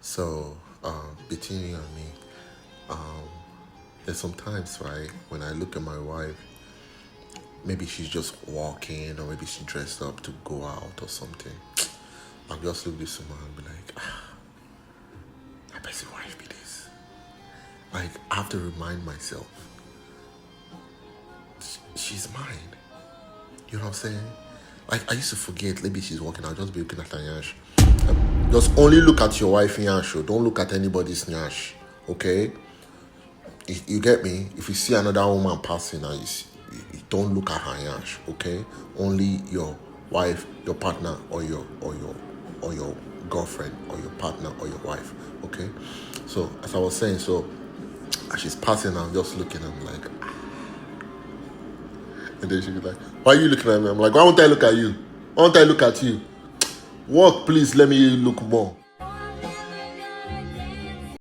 So, between you and me, um, there's sometimes, right, when I look at my wife, maybe she's just walking or maybe she dressed up to go out or something. I'll just look this woman and be like, I bet your wife be this. Like, I have to remind myself, she's mine. You know what I'm saying? Like, I used to forget, maybe she's walking, I'll just be looking at her nyash. Just only look at your wife nyash, don't look at anybody's nyash, okay? You get me? If you see another woman passing, you don't look at her nyash, okay? Only your wife, your partner, or your girlfriend, or your partner, or your wife, okay? So, as I was saying, so as she's passing, I'm just looking, I'm like, and then she'll be like, why are you looking at me? I'm like, why won't I look at you? Why won't I look at you? Walk, please, let me look more.